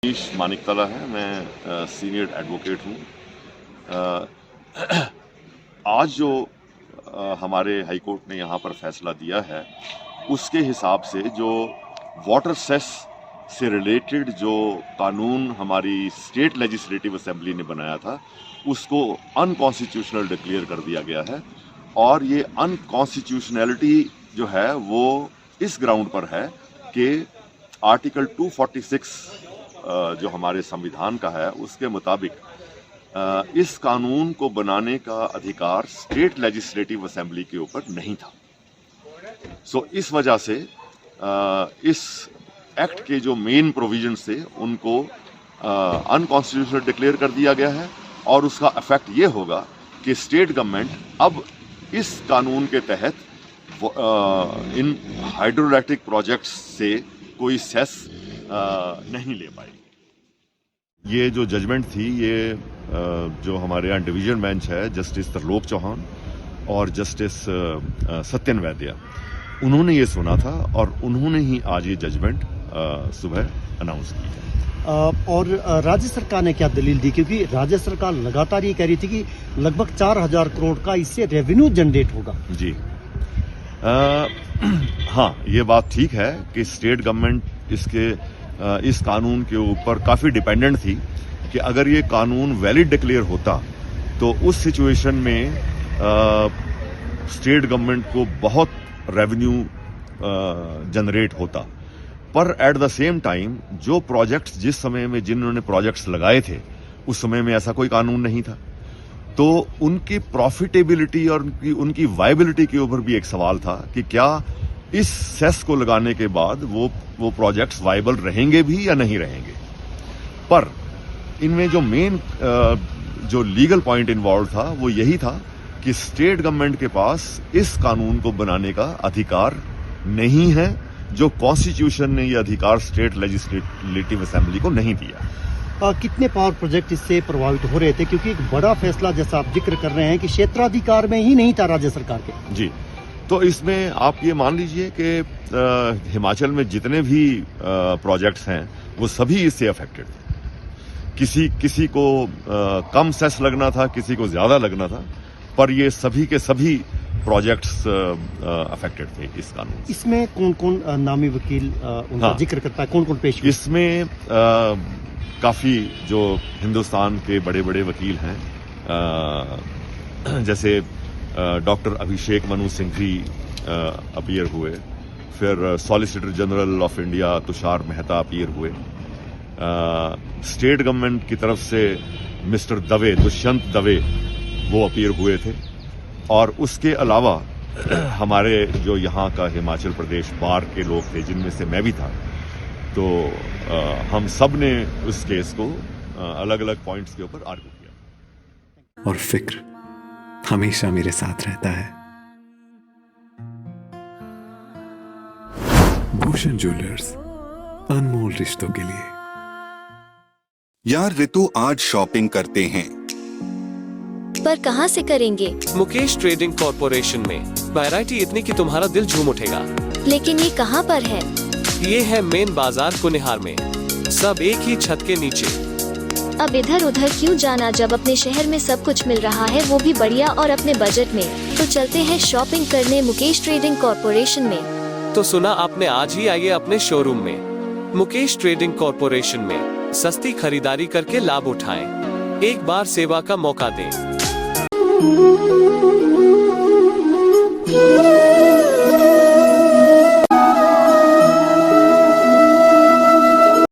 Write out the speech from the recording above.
मनीष मानिकतला है। मैं senior advocate हूँ। आज जो हमारे हाई कोर्ट ने यहाँ पर फैसला दिया है, उसके हिसाब से जो वाटर सेस से रिलेटेड जो कानून हमारी स्टेट लेजिस्लेटिव असेंबली ने बनाया था, उसको अनकॉन्स्टिट्यूशनल डिक्लेयर कर दिया गया है। और ये अनकॉन्स्टिट्यूशनैलिटी जो है वो इस ग्राउंड पर है कि आर्टिकल 246 जो हमारे संविधान का है, उसके मुताबिक इस कानून को बनाने का अधिकार स्टेट लेजिस्लेटिव असेंबली के ऊपर नहीं था। सो इस वजह से इस एक्ट के जो मेन प्रोविजंस थे उनको अनकॉन्स्टिट्यूशनल डिक्लेयर कर दिया गया है। और उसका इफेक्ट ये होगा कि स्टेट गवर्नमेंट अब इस कानून के तहत इन हाइड्रोइलेक्ट्रिक प्रोजेक्ट्स से कोई सेस नहीं ले पाएगी। ये जो जजमेंट थी, ये जो हमारे यहाँ डिवीजन बेंच है, जस्टिस तरलोक चौहान और जस्टिस सत्यन वैद्या, उन्होंने ये सुना था और उन्होंने ही आज ये जजमेंट सुबह अनाउंस की है। और राज्य सरकार ने क्या दलील दी? क्योंकि राज्य सरकार लगातार ये कह रही थी कि लगभग 4000 करोड़ का इससे रेवेन्यू जनरेट होगा। जी हाँ, ये बात ठीक है कि स्टेट गवर्नमेंट इस कानून के ऊपर काफ़ी डिपेंडेंट थी कि अगर ये कानून वैलिड डिक्लेयर होता तो उस सिचुएशन में स्टेट गवर्नमेंट को बहुत रेवेन्यू जनरेट होता। पर एट द सेम टाइम जो प्रोजेक्ट्स जिस समय में जिन्होंने प्रोजेक्ट्स लगाए थे, उस समय में ऐसा कोई कानून नहीं था, तो उनकी प्रॉफिटेबिलिटी और उनकी वायबिलिटी के ऊपर भी एक सवाल था कि क्या इस सेस को लगाने के बाद वो प्रोजेक्ट्स वायबल रहेंगे भी या नहीं रहेंगे। पर इनमें जो मेन जो लीगल पॉइंट इन्वॉल्व था वो यही था कि स्टेट गवर्नमेंट के पास इस कानून को बनाने का अधिकार नहीं है, जो कॉन्स्टिट्यूशन ने ये अधिकार स्टेट लेजिस्लेटिव असेंबली को नहीं दिया। कितने पावर प्रोजेक्ट इससे प्रभावित हो रहे थे? क्योंकि एक बड़ा फैसला जैसा आप जिक्र कर रहे हैं कि क्षेत्राधिकार में ही नहीं था राज्य सरकार के। जी, तो इसमें आप ये मान लीजिए कि हिमाचल में जितने भी प्रोजेक्ट्स हैं वो सभी इससे अफेक्टेड थे। किसी को कम सेस लगना था, किसी को ज्यादा लगना था, पर ये सभी के सभी प्रोजेक्ट्स अफेक्टेड थे इस कानून से। इसमें कौन कौन नामी वकील उनका जिक्र करता है? कौन कौन पेश? इसमें काफी जो हिंदुस्तान के बड़े बड़े वकील हैं, जैसे डॉक्टर अभिषेक मनु सिंघवी अपीयर हुए, फिर solicitor general of India Tushar Mehta appear हुए, स्टेट गवर्नमेंट की तरफ से मिस्टर दवे, दुष्यंत दवे, वो अपीयर हुए थे। और उसके अलावा हमारे जो यहाँ का हिमाचल प्रदेश बार के लोग थे, जिनमें से मैं भी था, तो हम सब ने उस केस को अलग अलग पॉइंट्स के ऊपर आर्ग्यू किया। और फिक्र हमेशा मेरे साथ रहता है। भूषण ज्वेलर्स, अनमोल रिश्तों के लिए। यार रितु, आज शॉपिंग करते हैं, पर कहाँ से करेंगे? मुकेश ट्रेडिंग कॉर्पोरेशन में वैरायटी इतनी कि तुम्हारा दिल झूम उठेगा। लेकिन ये कहाँ पर है? ये है मेन बाजार कुनिहार में, सब एक ही छत के नीचे। अब इधर उधर क्यों जाना जब अपने शहर में सब कुछ मिल रहा है, वो भी बढ़िया और अपने बजट में। तो चलते हैं शॉपिंग करने मुकेश ट्रेडिंग कॉर्पोरेशन में। तो सुना आपने, आज ही आइए अपने शोरूम में। मुकेश ट्रेडिंग कॉर्पोरेशन में सस्ती खरीदारी करके लाभ उठाएं। एक बार सेवा का मौका दें।